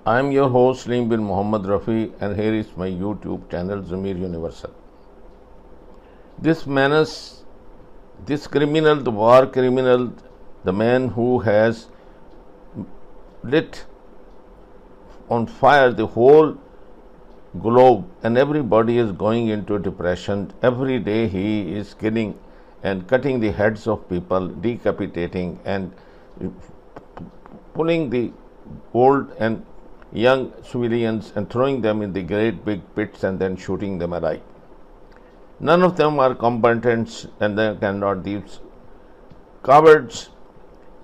I am your host Salim bin Muhammad Rafi, and here is my YouTube channel Zamir Universal. This menace, this criminal, the war criminal, the man who has lit on fire the whole globe, and everybody is going into depression. Every day he is killing and cutting the heads of people, decapitating and pulling the old and young civilians and throwing them in the great big pits and then shooting them alive. None of them are combatants, and they cannot. These cowards,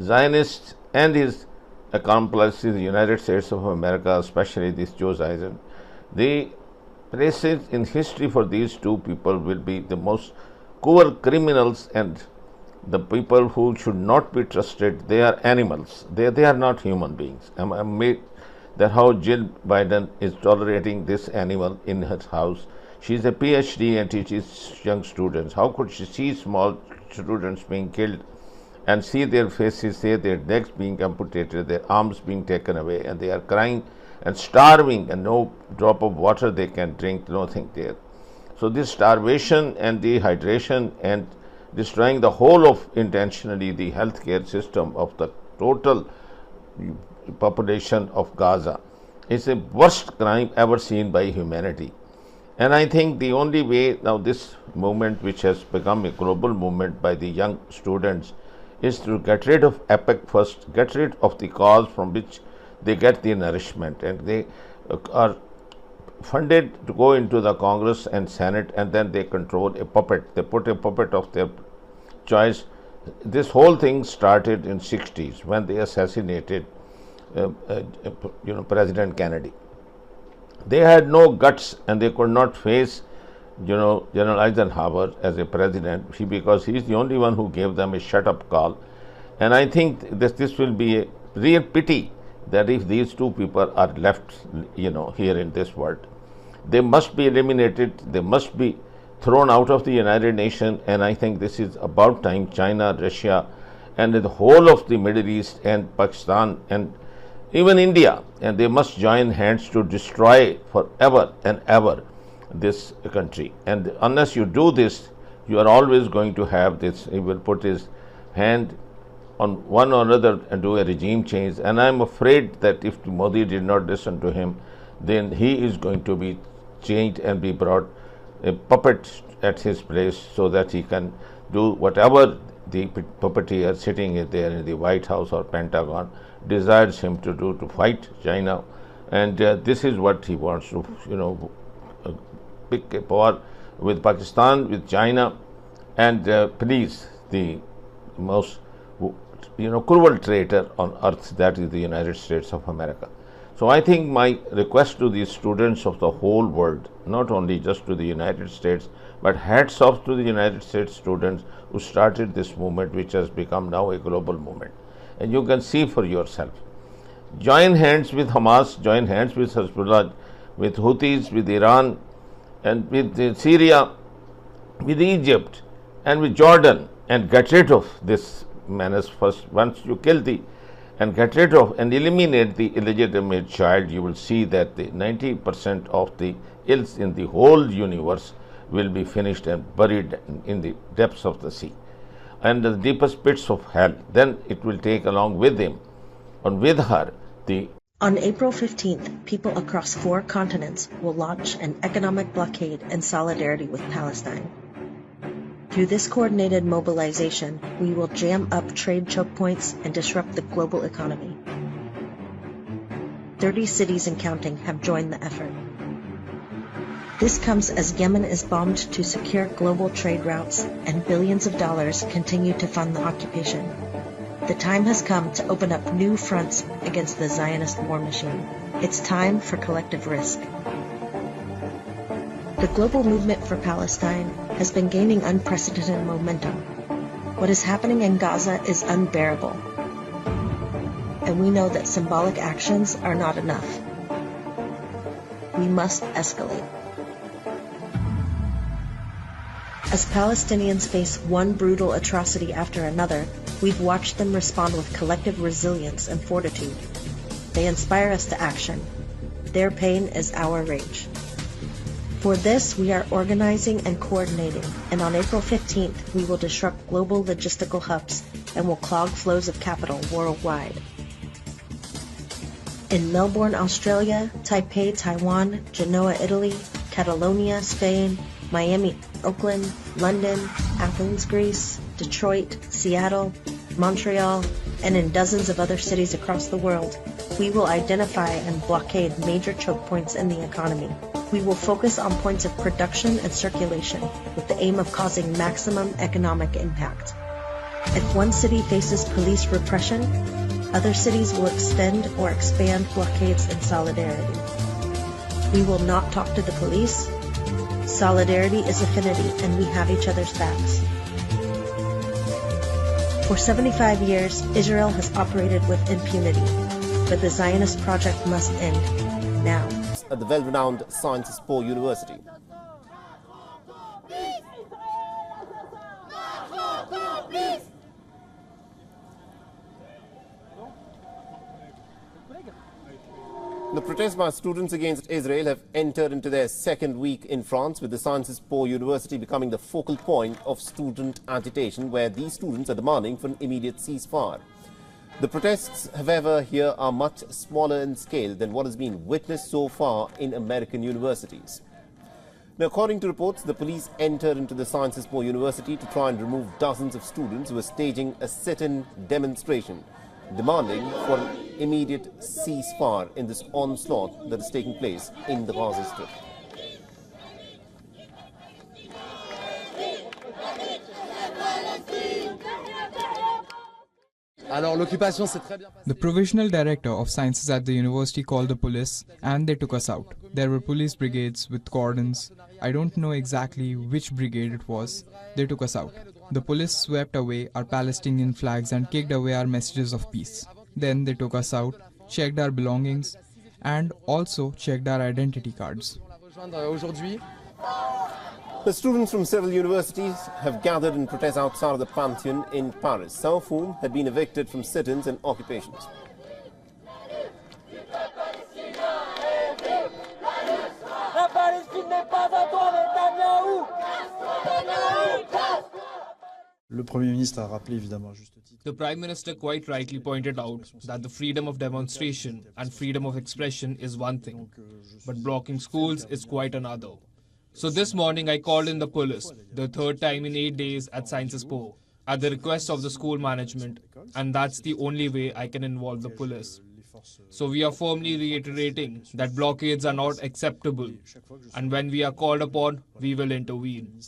Zionists, and his accomplices, the United States of America, especially this Joe Biden, the places in history for these two people will be the most cruel criminals and the people who should not be trusted. They are animals. They are not human beings. I'm amazed that how Jill Biden is tolerating this animal in her house. She is a PhD and teaches young students. How could she see small students being killed and see their faces, see their necks being amputated, their arms being taken away, and they are crying and starving, and no drop of water they can drink, nothing there. So this starvation and dehydration and destroying the whole of intentionally the healthcare system of the total population of Gaza is the worst crime ever seen by humanity. And I think the only way now, this movement, which has become a global movement by the young students, is to get rid of APEC first, get rid of the cause from which they get the nourishment, and they are funded to go into the Congress and Senate, and then they control a puppet. They put a puppet of their choice. This whole thing started in 60s when they assassinated President Kennedy. They had no guts, and they could not face General Eisenhower as a president, because he is the only one who gave them a shut-up call. And I think this will be a real pity that if these two people are left, here in this world, they must be eliminated. They must be thrown out of the United Nations. And I think this is about time. China, Russia, and the whole of the Middle East and Pakistan and even India, and they must join hands to destroy forever and ever this country. And unless you do this, you are always going to have this. He will put his hand on one or another and do a regime change. And I am afraid that if Modi did not listen to him, then he is going to be changed and be brought a puppet at his place, so that he can do whatever the puppeteer sitting there in the White House or Pentagon desires him to do, to fight China. And this is what he wants to, pick a war with Pakistan, with China, and please the most cruel traitor on earth, that is the United States of America. So I think my request to the students of the whole world, not only just to the United States, but hats off to the United States students who started this movement, which has become now a global movement. And you can see for yourself. Join hands with Hamas, join hands with Hezbollah, with Houthis, with Iran, and with Syria, with Egypt, and with Jordan, and get rid of this menace first. Once you kill and get rid of and eliminate the illegitimate child, you will see that the 90% of the ills in the whole universe will be finished and buried in the depths of the sea and the deepest pits of hell. Then it will take along with him and with her the. On April 15th, people across 4 continents will launch an economic blockade in solidarity with Palestine. Through this coordinated mobilization, we will jam up trade choke points and disrupt the global economy. 30 cities and counting have joined the effort. This comes as Yemen is bombed to secure global trade routes, and billions of dollars continue to fund the occupation. The time has come to open up new fronts against the Zionist war machine. It's time for collective risk. The global movement for Palestine has been gaining unprecedented momentum. What is happening in Gaza is unbearable, and we know that symbolic actions are not enough. We must escalate. As Palestinians face one brutal atrocity after another, we've watched them respond with collective resilience and fortitude. They inspire us to action. Their pain is our rage. For this, we are organizing and coordinating, and on April 15th, we will disrupt global logistical hubs and will clog flows of capital worldwide. In Melbourne, Australia, Taipei, Taiwan, Genoa, Italy, Catalonia, Spain, Miami, Oakland, London, Athens, Greece, Detroit, Seattle, Montreal, and in dozens of other cities across the world, we will identify and blockade major choke points in the economy. We will focus on points of production and circulation with the aim of causing maximum economic impact. If one city faces police repression, other cities will extend or expand blockades in solidarity. We will not talk to the police. Solidarity is affinity, and we have each other's backs. For 75 years, Israel has operated with impunity, but the Zionist project must end now. At the well-renowned Sciences Po University. The protests by students against Israel have entered into their second week in France, with the Sciences Po University becoming the focal point of student agitation, where these students are demanding for an immediate ceasefire. The protests, however, here are much smaller in scale than what has been witnessed so far in American universities. Now, according to reports, the police entered into the Sciences Po University to try and remove dozens of students who were staging a sit-in demonstration, demanding for an immediate ceasefire in this onslaught that is taking place in the Gaza Strip. The provisional director of sciences at the university called the police and they took us out. There were police brigades with cordons. I don't know exactly which brigade it was. They took us out. The police swept away our Palestinian flags and kicked away our messages of peace. Then they took us out, checked our belongings, and also checked our identity cards. The students from several universities have gathered in protest outside of the Pantheon in Paris, some of whom had been evicted from sit-ins and occupations. The Prime Minister quite rightly pointed out that the freedom of demonstration and freedom of expression is one thing, but blocking schools is quite another. So this morning I called in the police, the third time in 8 days at Sciences Po, at the request of the school management, and that's the only way I can involve the police. So we are firmly reiterating that blockades are not acceptable, and when we are called upon, we will intervene.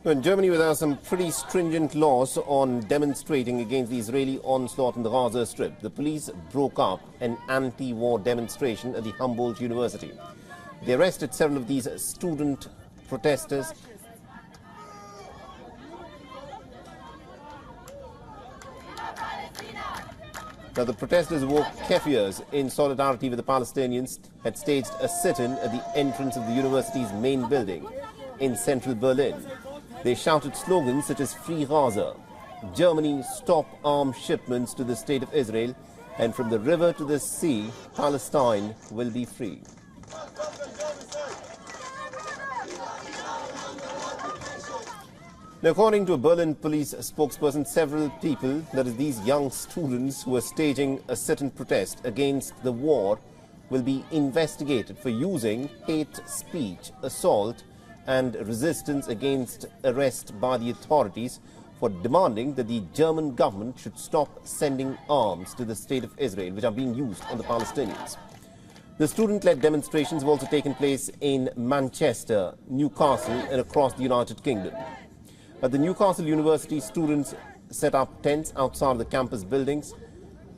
In Germany, there are some pretty stringent laws on demonstrating against the Israeli onslaught in the Gaza Strip. The police broke up an anti-war demonstration at the Humboldt University. They arrested several of these student protesters. Now, the protesters wore keffirs in solidarity with the Palestinians, had staged a sit-in at the entrance of the university's main building in central Berlin. They shouted slogans such as "Free Gaza," "Germany, stop arms shipments to the State of Israel," and "From the river to the sea, Palestine will be free." Now, according to a Berlin police spokesperson, several people, that is these young students who are staging a sit-in protest against the war, will be investigated for using hate speech, assault, and resistance against arrest by the authorities, for demanding that the German government should stop sending arms to the State of Israel, which are being used on the Palestinians. The student-led demonstrations have also taken place in Manchester, Newcastle, and across the United Kingdom. At the Newcastle University, students set up tents outside the campus buildings,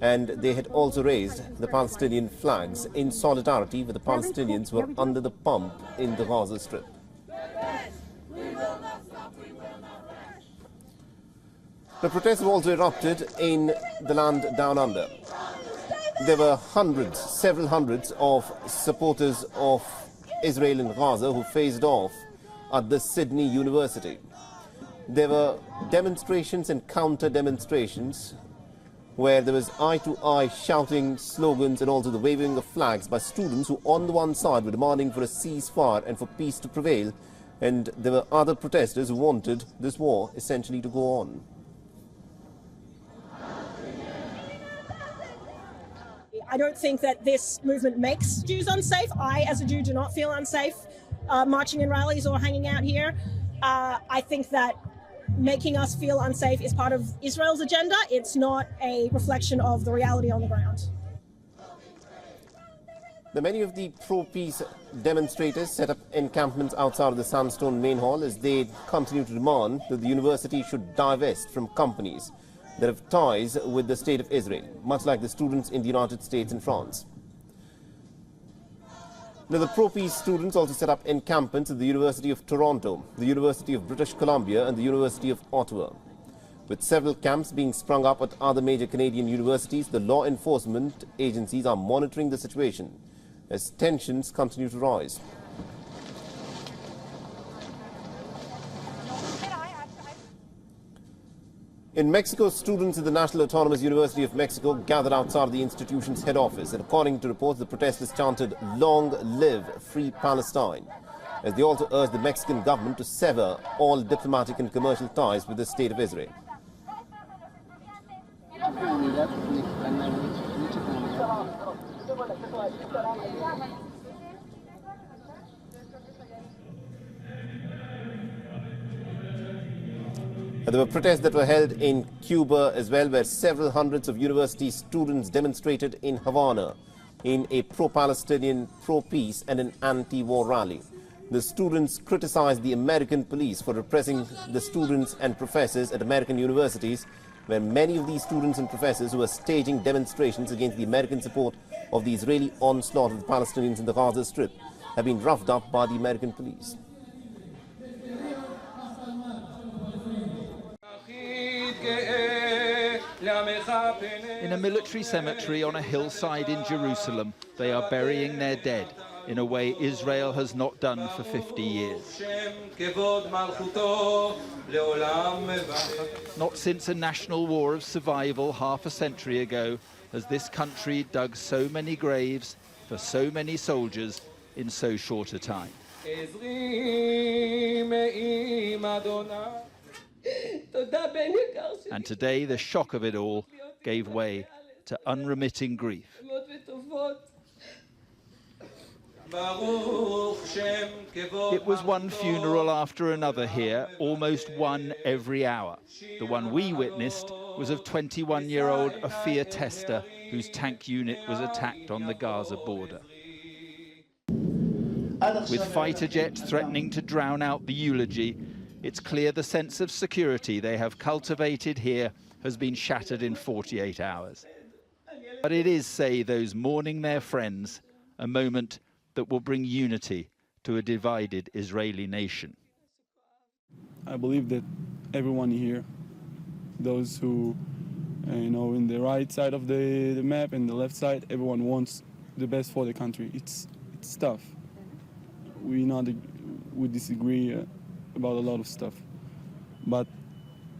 and they had also raised the Palestinian flags in solidarity with the Palestinians who are under the pump in the Gaza Strip. The protests have also erupted in the land down under. There were hundreds, several hundreds of supporters of Israel in Gaza who faced off at the Sydney University. There were demonstrations and counter-demonstrations where there was eye-to-eye shouting slogans and also the waving of flags by students who on the one side were demanding for a ceasefire and for peace to prevail, and there were other protesters who wanted this war essentially to go on. I don't think that this movement makes Jews unsafe. I, as a Jew, do not feel unsafe marching in rallies or hanging out here. I think that making us feel unsafe is part of Israel's agenda. It's not a reflection of the reality on the ground. Many of the pro-peace demonstrators set up encampments outside of the Sandstone main hall as they continue to demand that the university should divest from companies that have ties with the state of Israel, much like the students in the United States and France. Now, the pro-peace students also set up encampments at the University of Toronto, the University of British Columbia and the University of Ottawa. With several camps being sprung up at other major Canadian universities, the law enforcement agencies are monitoring the situation as tensions continue to rise. In Mexico, students at the National Autonomous University of Mexico gathered outside the institution's head office, and according to reports, the protesters chanted, "Long live Free Palestine," as they also urged the Mexican government to sever all diplomatic and commercial ties with the state of Israel. There were protests that were held in Cuba as well, where several hundreds of university students demonstrated in Havana in a pro-Palestinian, pro-peace and an anti-war rally. The students criticized the American police for repressing the students and professors at American universities, where many of these students and professors who were staging demonstrations against the American support of the Israeli onslaught of the Palestinians in the Gaza Strip have been roughed up by the American police. In a military cemetery on a hillside in Jerusalem, they are burying their dead in a way Israel has not done for 50 years. Not since a national war of survival half a century ago has this country dug so many graves for so many soldiers in so short a time. And today, the shock of it all gave way to unremitting grief. It was one funeral after another here, almost one every hour. The one we witnessed was of 21-year-old Afia Tester, whose tank unit was attacked on the Gaza border. With fighter jets threatening to drown out the eulogy, it's clear the sense of security they have cultivated here has been shattered in 48 hours. But it is, say those mourning their friends, a moment that will bring unity to a divided Israeli nation. I believe that everyone here, those who, in the right side of the map and the left side, everyone wants the best for the country. It's tough. We disagree about a lot of stuff, but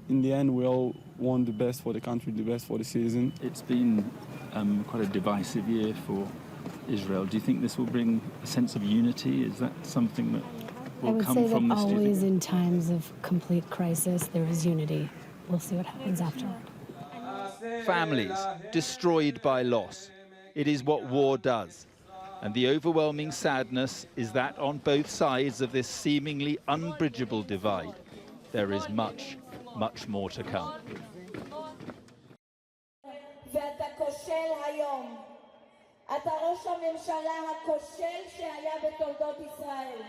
in the end we all want the best for the country, the best for the citizen. It's been quite a divisive year for Israel. Do you think this will bring a sense of unity? Is that something that will come from this? I would say that always in times of complete crisis there is unity. We'll see what happens afterward. Families destroyed by loss. It is what war does. And the overwhelming sadness is that on both sides of this seemingly unbridgeable divide, there is much, much more to come. אתה ראש הממשלה הכושל שהיה בתולדות ישראל.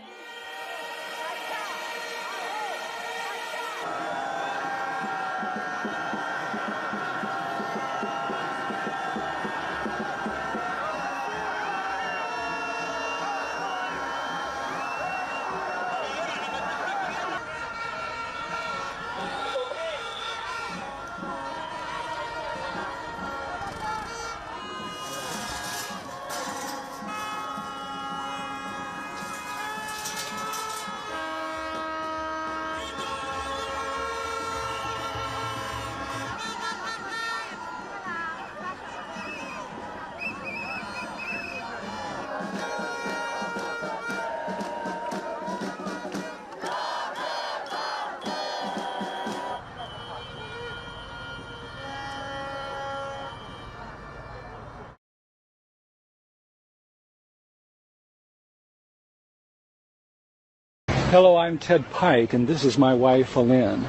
Hello, I'm Ted Pike, and this is my wife, Alin.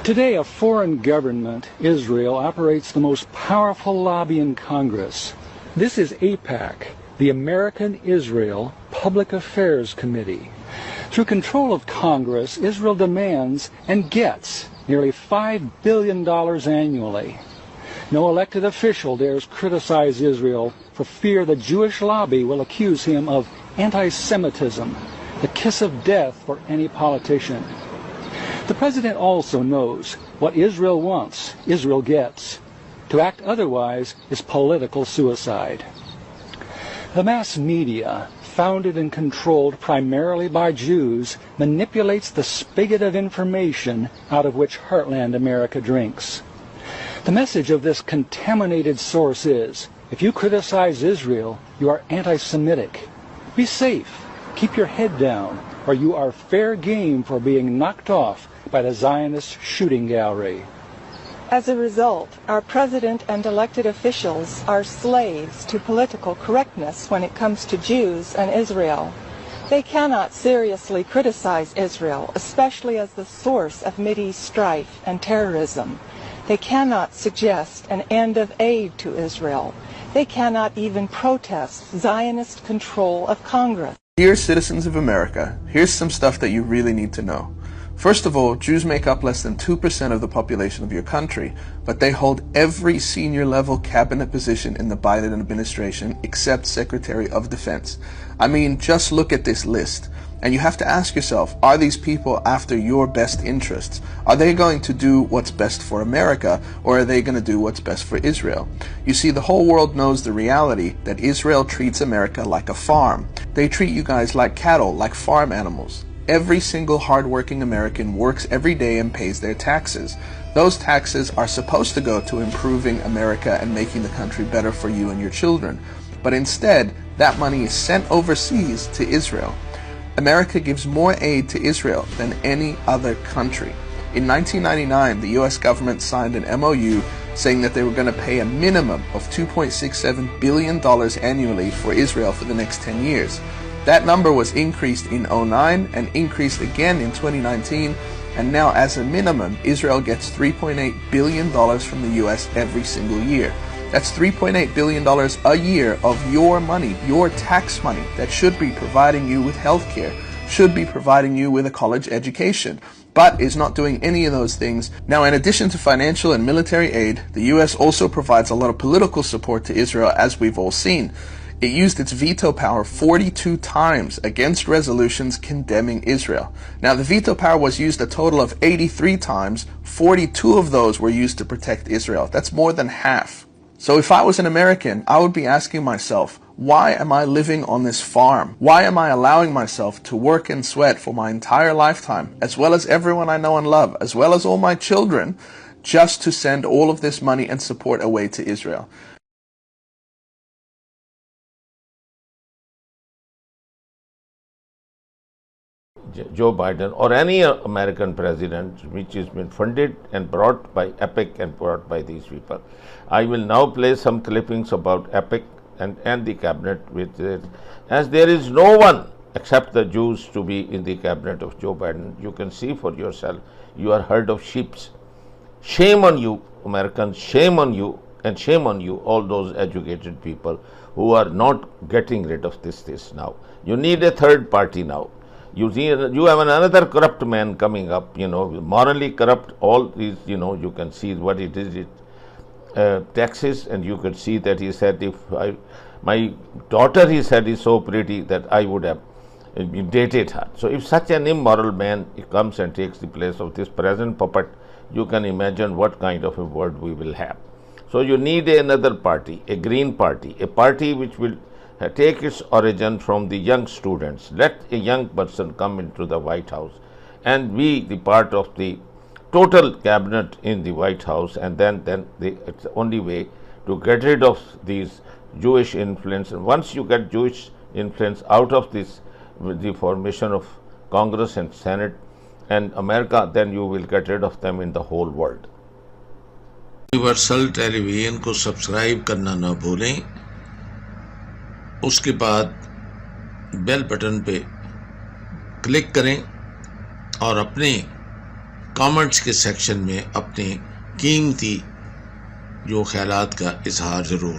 Today, a foreign government, Israel, operates the most powerful lobby in Congress. This is AIPAC, the American Israel Public Affairs Committee. Through control of Congress, Israel demands and gets nearly $5 billion annually. No elected official dares criticize Israel for fear the Jewish lobby will accuse him of anti-Semitism, the kiss of death for any politician. The president also knows what Israel wants, Israel gets. To act otherwise is political suicide. The mass media, founded and controlled primarily by Jews, manipulates the spigot of information out of which heartland America drinks. The message of this contaminated source is, if you criticize Israel, you are anti-Semitic. Be safe, keep your head down, or you are fair game for being knocked off by the Zionist shooting gallery. As a result, our president and elected officials are slaves to political correctness when it comes to Jews and Israel. They cannot seriously criticize Israel, especially as the source of Mideast strife and terrorism. They cannot suggest an end of aid to Israel. They cannot even protest Zionist control of Congress. Dear citizens of America, here's some stuff that you really need to know. First of all, Jews make up less than 2% of the population of your country, but they hold every senior level cabinet position in the Biden administration except Secretary of Defense. I mean, just look at this list. And you have to ask yourself, are these people after your best interests? Are they going to do what's best for America, or are they going to do what's best for Israel? You see, the whole world knows the reality that Israel treats America like a farm. They treat you guys like cattle, like farm animals. Every single hardworking American works every day and pays their taxes. Those taxes are supposed to go to improving America and making the country better for you and your children. But instead, that money is sent overseas to Israel. America gives more aid to Israel than any other country. In 1999, the US government signed an MOU saying that they were going to pay a minimum of $2.67 billion annually for Israel for the next 10 years. That number was increased in 2009 and increased again in 2019, and now as a minimum, Israel gets $3.8 billion from the US every single year. That's $3.8 billion a year of your money, your tax money, that should be providing you with health care, should be providing you with a college education, but is not doing any of those things. Now, in addition to financial and military aid, the US also provides a lot of political support to Israel, as we've all seen. It used its veto power 42 times against resolutions condemning Israel. Now, the veto power was used a total of 83 times. 42 of those were used to protect Israel. That's more than half. So if I was an American, I would be asking myself, why am I living on this farm? Why am I allowing myself to work and sweat for my entire lifetime, as well as everyone I know and love, as well as all my children, just to send all of this money and support away to Israel? Joe Biden or any American president which has been funded and brought by EPIC and brought by these people. I will now play some clippings about EPIC and the cabinet, with it, as there is no one except the Jews to be in the cabinet of Joe Biden. You can see for yourself. You are herd of sheeps. Shame on you, Americans, shame on you, and shame on you, all those educated people who are not getting rid of this now. You need a third party now. You have another corrupt man coming up, morally corrupt, all these, you can see what it is, Texas, and you could see that he said, my daughter, he said, is so pretty that I would have dated her. So if such an immoral man comes and takes the place of this present puppet, you can imagine what kind of a world we will have. So you need another party, a green party, a party which will take its origin from the young students. Let a young person come into the White House and be the part of the total cabinet in the White House, and then it's the only way to get rid of these Jewish influence. And once you get Jewish influence out of this, with the formation of Congress and Senate and America, then you will get rid of them in the whole world. Universal television को subscribe करना ना भूलें, उसके बाद bell button पे click करें और अपने कमेंट्स के सेक्शन में अपने कीमती जो ख्यालात का इजहार ज़रूर